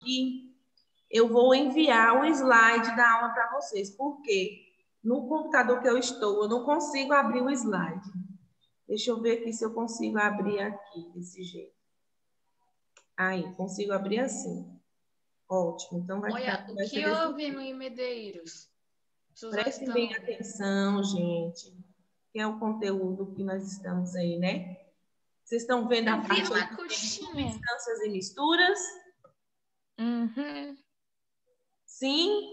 aqui, eu vou enviar o slide da aula para vocês, porque no computador que eu estou, eu não consigo abrir o slide. Deixa eu ver aqui se eu consigo abrir aqui, desse jeito. Aí, consigo abrir assim. Ótimo, então vai Olha, o vai que ser desse houve jeito. no Medeiros? Vocês já Prestem bem estão... atenção, gente, que é o conteúdo que nós estamos aí, né? Vocês estão vendo a Abrir parte aí uma de coxinha. substâncias e misturas? Uhum. Sim?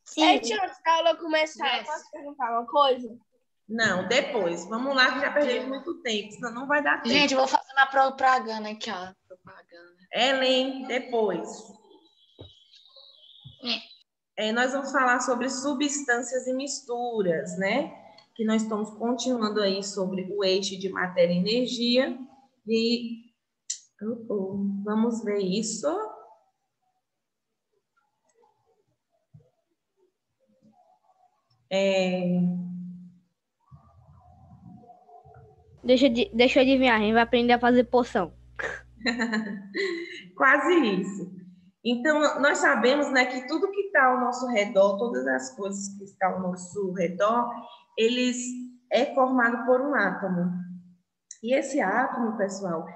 Sim. Antes da aula começar, eu Yes. posso perguntar uma coisa? Não, depois. Vamos lá, que já perdemos muito tempo, senão não vai dar tempo. Gente, eu vou fazer uma propaganda aqui, ó. Propaganda. Ellen, depois. Nós vamos falar sobre substâncias e misturas, né? Que nós estamos continuando aí sobre o eixo de matéria e energia. E vamos ver isso. Deixa eu adivinhar, a gente vai aprender a fazer poção. Quase isso. Então, nós sabemos, né, que tudo que está ao nosso redor, todas as coisas que estão ao nosso redor, eles é formado por um átomo. E esse átomo, pessoal,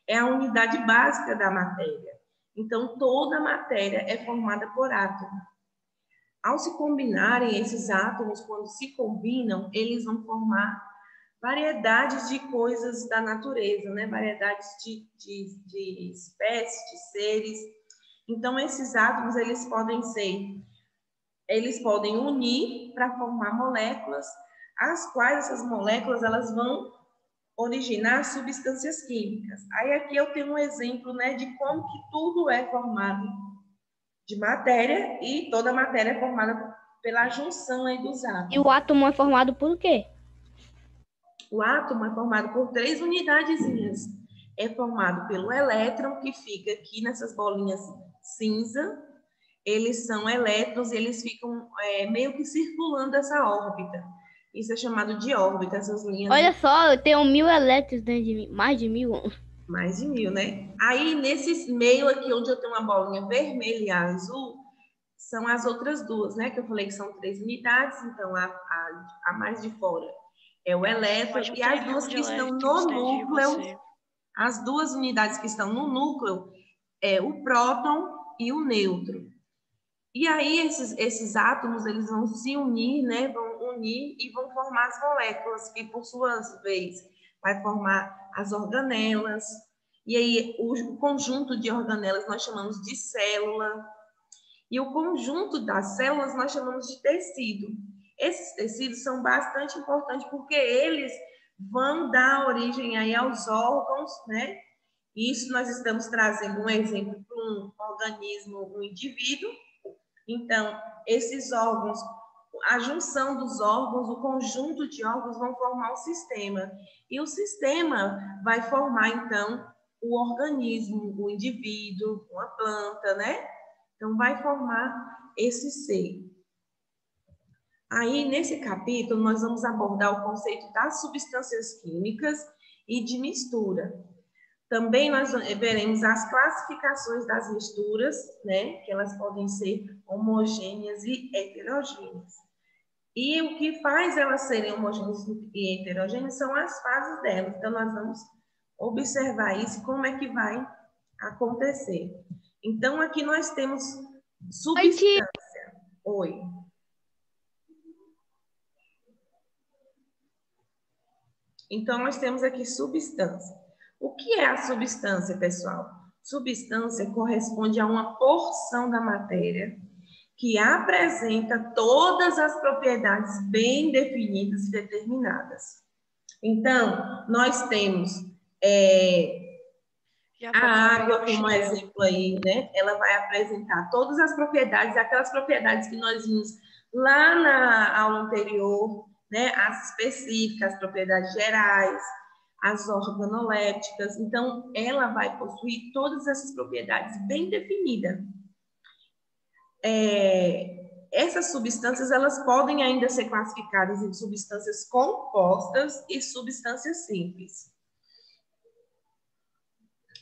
é a unidade básica da matéria. Então, toda a matéria é formada por átomo. Ao se combinarem esses átomos, quando se combinam, eles vão formar variedades de coisas da natureza, né? Variedades de espécies, de seres. Então, esses átomos, eles podem unir para formar moléculas, as quais essas moléculas, elas vão originar substâncias químicas. Aí aqui eu tenho um exemplo, né, de como que tudo é formado de matéria e toda a matéria é formada pela junção aí dos átomos. E o átomo é formado por quê? O átomo é formado por 3 unidadezinhas. É formado pelo elétron, que fica aqui nessas bolinhas cinza. Eles são elétrons, eles ficam meio que circulando essa órbita. Isso é chamado de órbita, essas linhas. Olha só, eu tenho 1000 elétrons dentro de mim, mais de 1000. Mais de 1000, né? Aí, nesse meio aqui, onde eu tenho uma bolinha vermelha e azul, são as outras duas, né? Que eu falei que são 3 unidades, então a mais de fora é o elétron, e as duas que estão no núcleo, as duas unidades que estão no núcleo é o próton e o nêutron. E aí esses átomos, eles vão se unir, né? Vão unir e vão formar as moléculas, que por sua vez vai formar as organelas. E aí o conjunto de organelas nós chamamos de célula. E o conjunto das células nós chamamos de tecido. Esses tecidos são bastante importantes porque eles vão dar origem aí aos órgãos, né? Isso nós estamos trazendo um exemplo para um organismo, um indivíduo. Então, esses órgãos, a junção dos órgãos, o conjunto de órgãos vão formar um sistema. E o sistema vai formar, então, o organismo, o indivíduo, uma planta, né? Então, vai formar esse ser. Aí, nesse capítulo, nós vamos abordar o conceito das substâncias químicas e de mistura. Também nós veremos as classificações das misturas, né? Que elas podem ser homogêneas e heterogêneas. E o que faz elas serem homogêneas e heterogêneas são as fases delas. Então, nós vamos observar isso, como é que vai acontecer. Então, aqui nós temos substância. Oi. Então, nós temos aqui substância. O que é a substância, pessoal? Substância corresponde a uma porção da matéria que apresenta todas as propriedades bem definidas e determinadas. Então, nós temos a água como exemplo aí, né? Ela vai apresentar todas as propriedades, aquelas propriedades que nós vimos lá na aula anterior, né? As específicas, as propriedades gerais, as organolépticas. Então, ela vai possuir todas essas propriedades bem definidas. Essas substâncias, elas podem ainda ser classificadas em substâncias compostas e substâncias simples.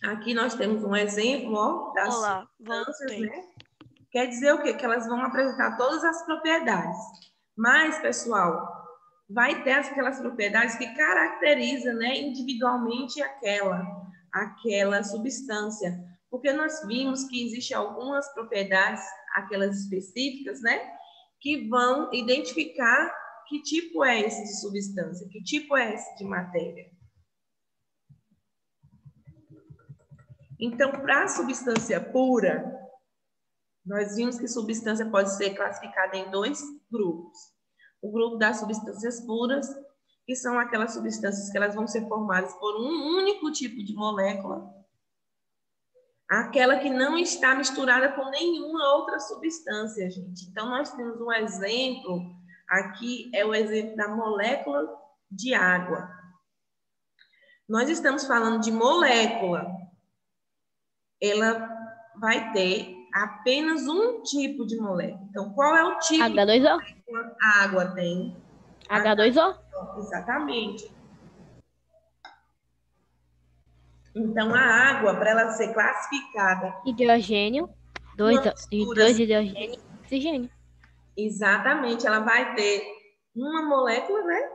Aqui nós temos um exemplo, ó, das Olá, substâncias, voltei. né? Quer dizer o quê? Que elas vão apresentar todas as propriedades. Mas, pessoal, vai ter aquelas propriedades que caracterizam, né, individualmente aquela substância. Porque nós vimos que existem algumas propriedades, aquelas específicas, né, que vão identificar que tipo é esse de substância, que tipo é esse de matéria. Então, para a substância pura, nós vimos que substância pode ser classificada em dois grupos. O grupo das substâncias puras, que são aquelas substâncias que elas vão ser formadas por um único tipo de molécula, aquela que não está misturada com nenhuma outra substância, gente. Então, nós temos um exemplo, aqui é o exemplo da molécula de água. Nós estamos falando de molécula. Ela vai ter apenas um tipo de molécula. Então, qual é o tipo de H2O. molécula? A água tem. H2O. Exatamente. Então, a água, para ela ser classificada, Hidrogênio. uma Dois mistura, hidrogênio e oxigênio. exatamente, ela vai ter uma molécula, né?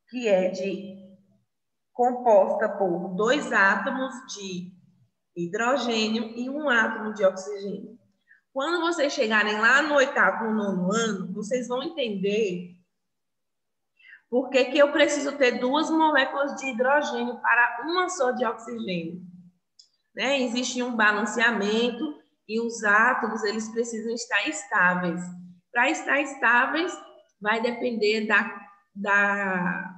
Que é composta por 2 átomos de hidrogênio e um átomo de oxigênio. Quando vocês chegarem lá no 8º, no 9º ano, vocês vão entender por que que eu preciso ter 2 moléculas de hidrogênio para uma só de oxigênio. Né? Existe um balanceamento e os átomos eles precisam estar estáveis. Para estar estáveis, vai depender da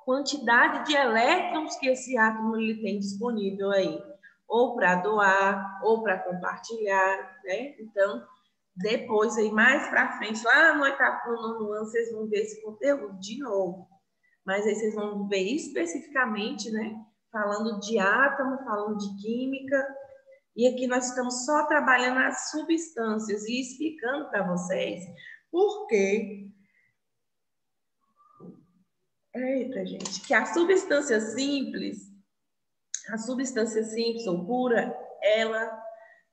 quantidade de elétrons que esse átomo ele tem disponível aí, ou para doar, ou para compartilhar, né? Então, depois, aí mais para frente, lá no 8º, no 9º ano, vocês vão ver esse conteúdo de novo. Mas aí vocês vão ver especificamente, né? Falando de átomo, falando de química. E aqui nós estamos só trabalhando as substâncias e explicando para vocês por que gente, que a substância simples ou pura, ela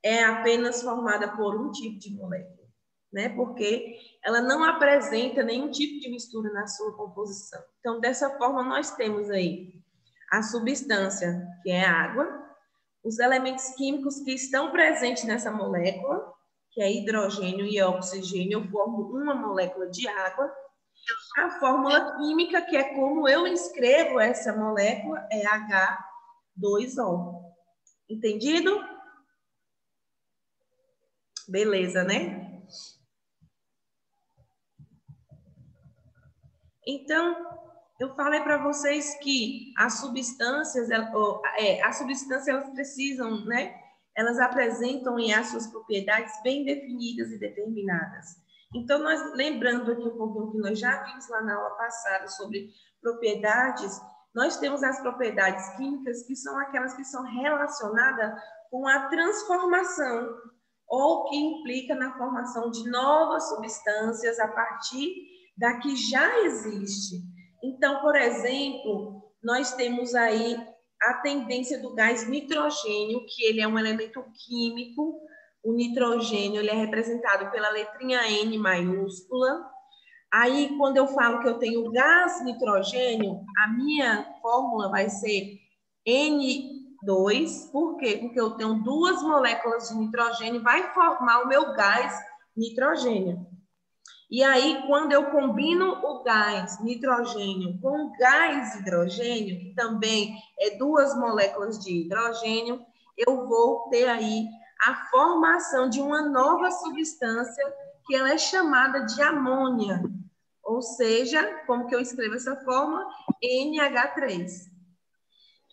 é apenas formada por um tipo de molécula, né? Porque ela não apresenta nenhum tipo de mistura na sua composição. Então, dessa forma, nós temos aí a substância, que é a água, os elementos químicos que estão presentes nessa molécula, que é hidrogênio e oxigênio, formam uma molécula de água. A fórmula química, que é como eu escrevo essa molécula, é H2O. Entendido? Beleza, né? Então, eu falei para vocês que as substâncias, elas precisam, né? Elas apresentam as suas propriedades bem definidas e determinadas. Então, nós, lembrando aqui um pouquinho que nós já vimos lá na aula passada sobre propriedades, nós temos as propriedades químicas, que são aquelas que são relacionadas com a transformação, ou que implica na formação de novas substâncias a partir da que já existe. Então, por exemplo, nós temos aí a tendência do gás nitrogênio, que ele é um elemento químico. O nitrogênio ele é representado pela letrinha N maiúscula. Aí, quando eu falo que eu tenho gás nitrogênio, a minha fórmula vai ser N2. Por quê? Porque eu tenho 2 moléculas de nitrogênio, vai formar o meu gás nitrogênio. E aí, quando eu combino o gás nitrogênio com o gás hidrogênio, que também é 2 moléculas de hidrogênio, eu vou ter aí a formação de uma nova substância que ela é chamada de amônia. Ou seja, como que eu escrevo essa fórmula? NH3.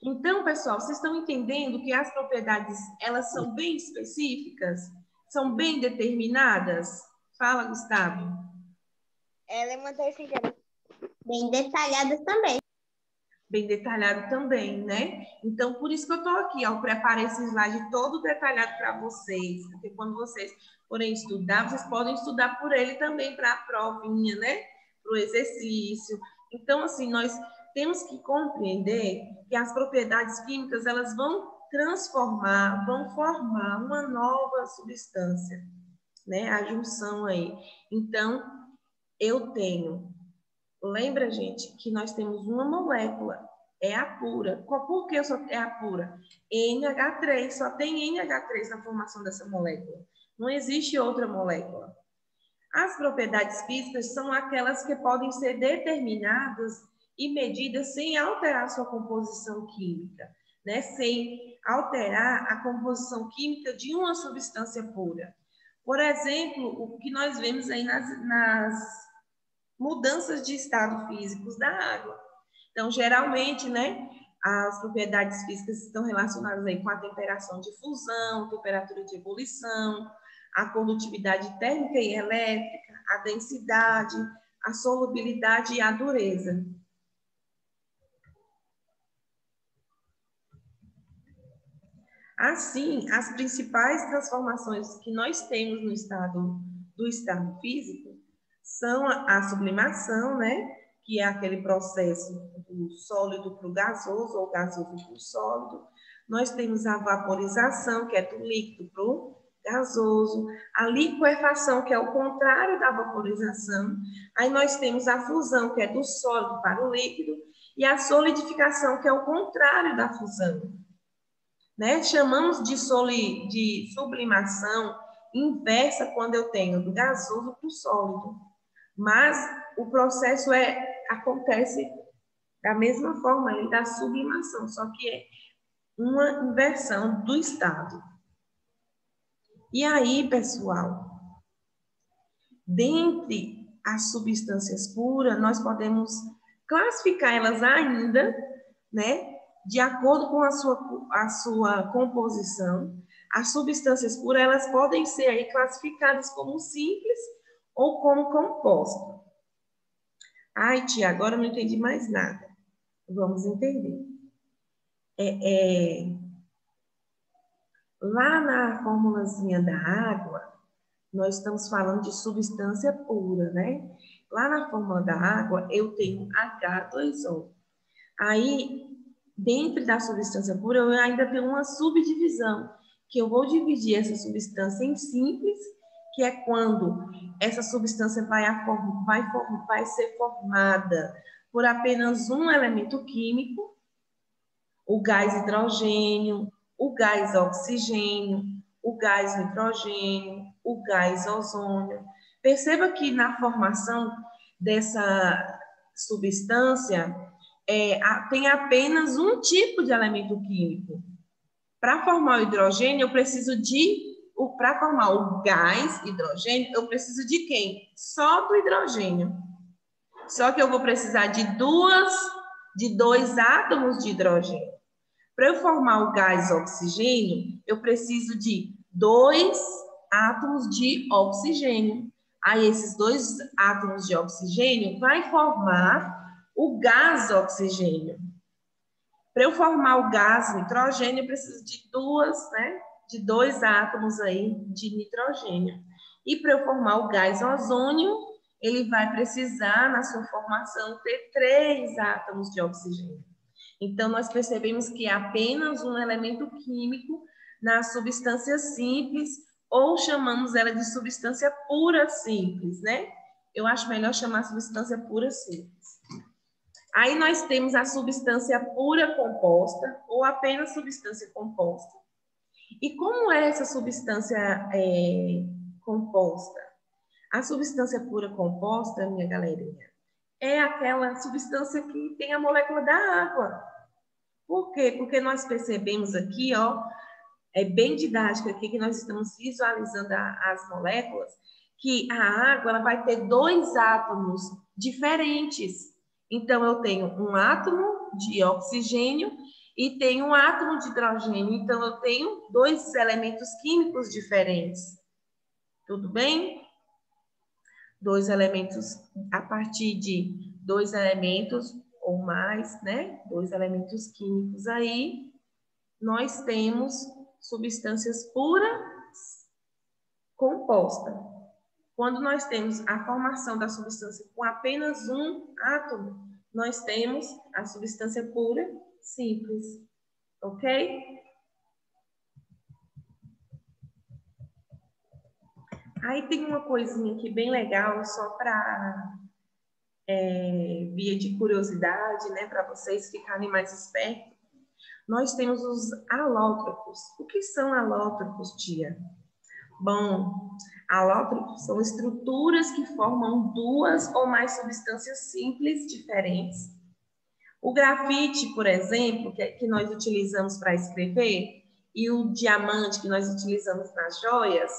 Então, pessoal, vocês estão entendendo que as propriedades, elas são bem específicas? São bem determinadas? Fala, Gustavo. Ela é uma terceira bem detalhada também. Bem detalhado também, né? Então, por isso que eu estou aqui, ó, eu preparei esse slide todo detalhado para vocês, porque quando vocês forem estudar, vocês podem estudar por ele também para a provinha, né? Para o exercício. Então, assim, nós temos que compreender que as propriedades químicas, elas vão transformar, vão formar uma nova substância, né? A junção aí. Então, eu tenho, lembra, gente, que nós temos uma molécula, é a pura. Por que é a pura? NH3, só tem NH3 na formação dessa molécula. Não existe outra molécula. As propriedades físicas são aquelas que podem ser determinadas e medidas sem alterar sua composição química, né? Sem alterar a composição química de uma substância pura. Por exemplo, o que nós vemos aí nas mudanças de estado físicos da água. Então, geralmente, né, as propriedades físicas estão relacionadas aí com a temperatura de fusão, temperatura de ebulição, a condutividade térmica e elétrica, a densidade, a solubilidade e a dureza. Assim, as principais transformações que nós temos no estado físico são a sublimação, né? Que é aquele processo do sólido para o gasoso, ou gasoso para o sólido. Nós temos a vaporização, que é do líquido para o gasoso. A liquefação, que é o contrário da vaporização. Aí nós temos a fusão, que é do sólido para o líquido. E a solidificação, que é o contrário da fusão. Né? Chamamos de sublimação inversa quando eu tenho do gasoso para o sólido. Mas o processo acontece da mesma forma, ele da sublimação, só que é uma inversão do estado. E aí, pessoal, dentre as substâncias puras, nós podemos classificar elas ainda, né? De acordo com a sua composição. As substâncias puras, elas podem ser aí classificadas como simples ou como composta. Ai, tia, agora eu não entendi mais nada. Vamos entender. Lá na formulazinha da água, nós estamos falando de substância pura, né? Lá na fórmula da água, eu tenho H2O. Aí, dentro da substância pura, eu ainda tenho uma subdivisão, que eu vou dividir essa substância em simples, que é quando essa substância vai ser formada por apenas um elemento químico, o gás hidrogênio, o gás oxigênio, o gás nitrogênio, o gás ozônio. Perceba que na formação dessa substância, tem apenas um tipo de elemento químico. Para formar o hidrogênio, eu preciso para formar o gás hidrogênio, eu preciso de quem? Só do hidrogênio. Só que eu vou precisar de dois átomos de hidrogênio. Para eu formar o gás oxigênio, eu preciso de 2 átomos de oxigênio. Aí, esses 2 átomos de oxigênio vai formar o gás oxigênio. Para eu formar o gás nitrogênio, eu preciso de 2 átomos aí de nitrogênio. E para eu formar o gás ozônio, ele vai precisar, na sua formação, ter 3 átomos de oxigênio. Então, nós percebemos que é apenas um elemento químico na substância simples, ou chamamos ela de substância pura simples, né? Eu acho melhor chamar substância pura simples. Aí nós temos a substância pura composta, ou apenas substância composta. E como é essa substância composta? A substância pura composta, minha galerinha, é aquela substância que tem a molécula da água. Por quê? Porque nós percebemos aqui, ó, é bem didático aqui que nós estamos visualizando as moléculas, que a água ela vai ter 2 átomos diferentes. Então, eu tenho um átomo de oxigênio e tenho um átomo de hidrogênio. Então, eu tenho 2 elementos químicos diferentes. Tudo bem? 2 elementos, a partir de 2 elementos ou mais, né? 2 elementos químicos aí, nós temos substâncias puras compostas. Quando nós temos a formação da substância com apenas um átomo, nós temos a substância pura simples, ok? Aí tem uma coisinha aqui bem legal, só para via de curiosidade, né, para vocês ficarem mais espertos. Nós temos os alótropos. O que são alótropos, tia? Bom, alótropos são estruturas que formam duas ou mais substâncias simples diferentes. O grafite, por exemplo, que nós utilizamos para escrever, e o diamante que nós utilizamos nas joias,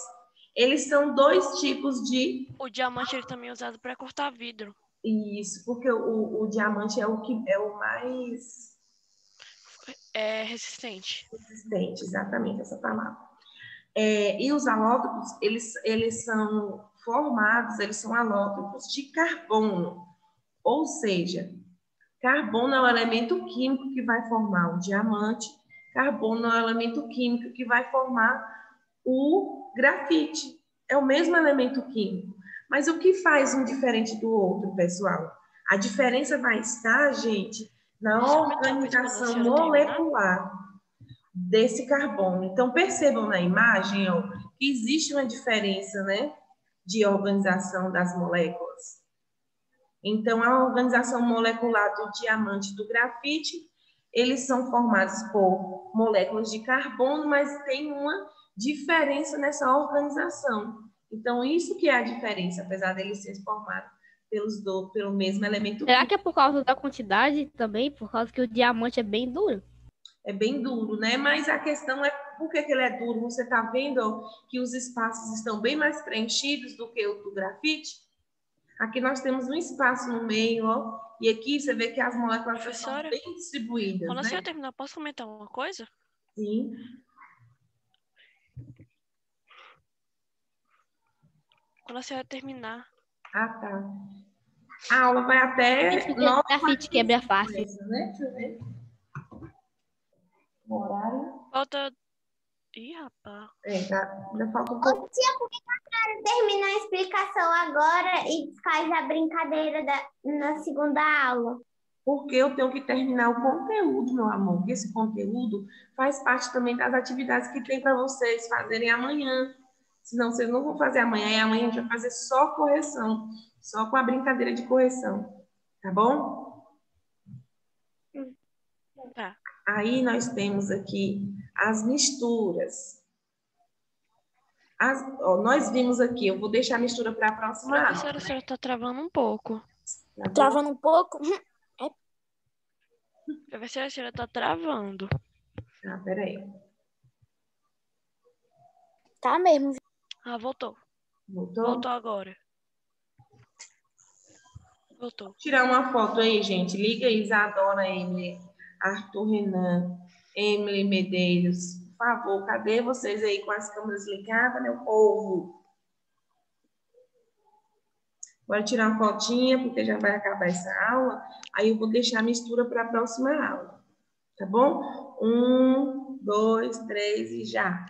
eles são dois tipos de... O diamante ele também é usado para cortar vidro. Isso, porque o diamante é o que é o mais É resistente. resistente, exatamente essa palavra. E os alótropos, eles são formados, eles são alótropos de carbono, ou seja, carbono é o elemento químico que vai formar o diamante, carbono é o elemento químico que vai formar o grafite. É o mesmo elemento químico. Mas o que faz um diferente do outro, pessoal? A diferença vai estar, gente, na organização molecular desse carbono. Então, percebam na imagem, ó, que existe uma diferença, né, de organização das moléculas. Então, a organização molecular do diamante e do grafite, eles são formados por moléculas de carbono, mas tem uma diferença nessa organização. Então, isso que é a diferença, apesar deles serem formados pelo mesmo elemento Será químico. que é por causa da quantidade também? Por causa que o diamante é bem duro? É bem duro, né? Mas a questão é por que ele é duro. Você está vendo, ó, que os espaços estão bem mais preenchidos do que o do grafite? Aqui nós temos um espaço no meio, ó, e aqui você vê que as moléculas estão Professora, bem distribuídas, quando a né? senhora terminar, posso comentar uma coisa? Sim. Quando a senhora terminar. Ah, tá. A aula vai até Grafite quebra fácil. né? Deixa eu ver. O horário. Falta. Ih, rapaz. Ainda falta um Ô, pouco. tia, por que a senhora termina a explicação agora e faz a brincadeira na segunda aula? Porque eu tenho que terminar o conteúdo, meu amor. Porque esse conteúdo faz parte também das atividades que tem para vocês fazerem amanhã. Senão vocês não vão fazer amanhã, e amanhã a gente vai fazer só correção, só com a brincadeira de correção. Tá bom? Tá. Aí nós temos aqui as misturas. Nós vimos aqui, eu vou deixar a mistura para a próxima aula. Professora, a senhora tá travando um pouco. Tá bom? Travando um pouco. Professora, a senhora tá travando. Ah, peraí. Tá mesmo. Ah, voltou. Voltou? Voltou agora. Voltou. Tirar uma foto aí, gente. Liga aí, Isadora, Emily, Arthur Renan, Emily Medeiros. Por favor, cadê vocês aí com as câmeras ligadas, meu povo? Bora tirar uma fotinha, porque já vai acabar essa aula. Aí eu vou deixar a mistura para a próxima aula. Tá bom? 1, 2, 3 e já.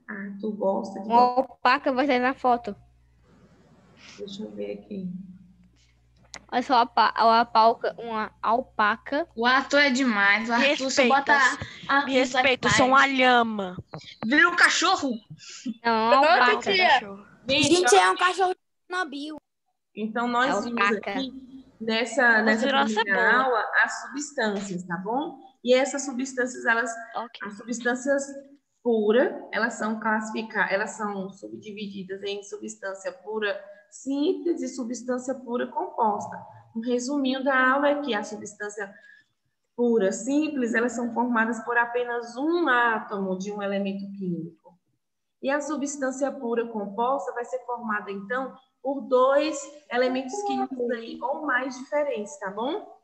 Ah, tu gosta de... Uma alpaca vai sair na foto. Deixa eu ver aqui. Olha só uma alpaca. O Arthur é demais. O Arthur só bota Me respeita, eu sou uma lhama. Vira um cachorro. Não, uma Não, alpaca. cachorro. Gente, é um cachorro Nabil. Então, nós vimos Alpaca. aqui nessa virar uma primeira cebola. aula as substâncias, tá bom? E essas substâncias, Ok. as substâncias puras, elas são classificadas, elas são subdivididas em substância pura simples e substância pura composta. Um resuminho da aula é que a substância pura simples, elas são formadas por apenas um átomo de um elemento químico. E a substância pura composta vai ser formada, então, por dois elementos químicos aí, ou mais diferentes, tá bom?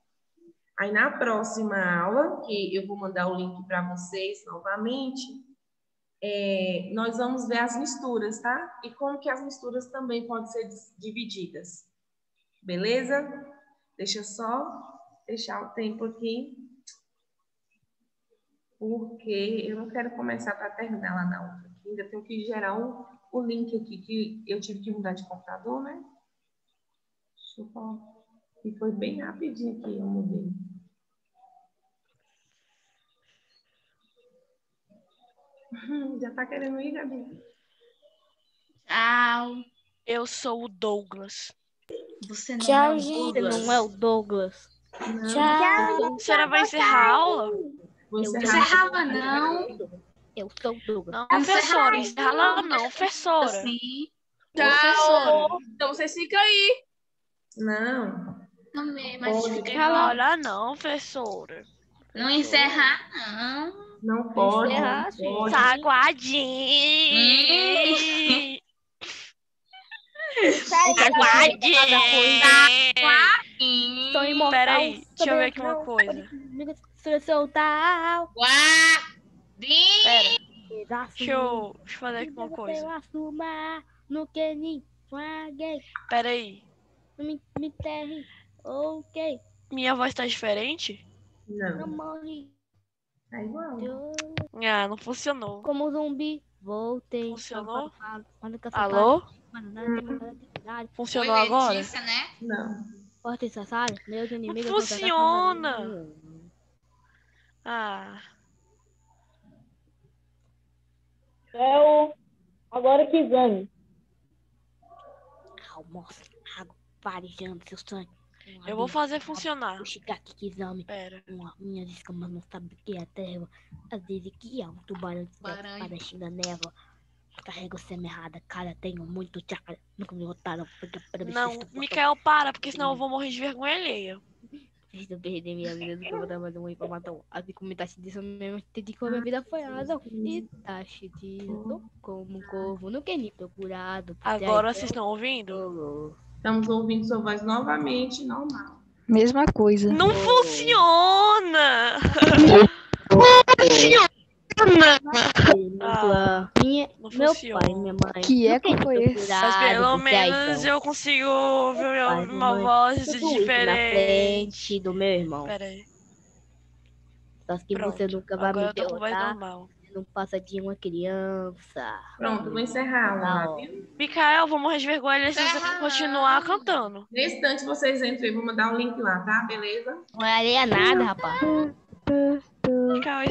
Aí, na próxima aula, que eu vou mandar o link para vocês novamente, nós vamos ver as misturas, tá? E como que as misturas também podem ser divididas. Beleza? Deixa eu só fechar o tempo aqui. Porque eu não quero começar para terminar lá na outra. Ainda tenho que gerar o link aqui, que eu tive que mudar de computador, né? E foi bem rapidinho que eu mudei. Já tá querendo ir, Gabi? Tchau. Eu sou o Douglas. Você não Tchau, é o gente. Douglas. Não é o Douglas. Não. Tchau. A senhora vai encerrar a aula? Vou Eu encerrar. Encerrava, não. Eu sou o Douglas. Não, professora. Encerra não, professora. Sim. Professora. Então vocês ficam aí. Não. Também, mas Pode. fica Olha não, professora. não encerrar, não. Não pode. Encerrar, Não sim. pode. Saguadinho. Sou imortal. Peraí, deixa eu ver aqui uma coisa. Soltar. Guardem. Pera, deixa eu fazer aqui uma coisa. No que nem alguém Peraí. me enterre. Ok. Minha voz tá diferente? Não Não. morri. Tá igual. Ah, não funcionou. Como zumbi, voltei. Funcionou? Alô? Alô? Funcionou agora? Letícia, né? Não. Porta necessária, meus inimigos. Não funciona. Ah, Agora que exame. Almoço, água, farejando seu sangue. eu vou fazer funcionar. Vou chegar aqui que exame. Pera. Minhas escamas não sabem o que é a terra. Às vezes que é um tubarão de Tubarão. espadachim da névoa. Carrego sema errada, cara, tenho muito chakra. Nunca me botaram. Não, Mikael, para, porque senão eu vou morrer de vergonha alheia. Fiz eu perder minha vida, nunca vou dar mais uma informação. Assim como Tashi disse mesmo, entendi que a minha vida foi a razão. E Tashi disse, tô como um corvo, nunca nem procurado. Agora vocês estão ouvindo? Estamos ouvindo sua voz novamente, normal. Mesma coisa. Não funciona! Não Meu funciona. pai, minha mãe. Que nunca eco me foi esse? procuraram, Mas pelo porque aí, menos então, eu consigo ouvir pai, uma mãe, voz tudo isso na diferente. frente do meu irmão. Pera aí. Só que Pronto. você nunca vai Agora me eu tô com voz derrotar. normal. Você não passa de uma criança. Pronto, vou encerrar a aula. Mikael, vou morrer de vergonha se você continuar cantando. Nesse instante vocês entram e vou mandar o link lá, tá? Beleza? Não é nada, rapaz. Mikael,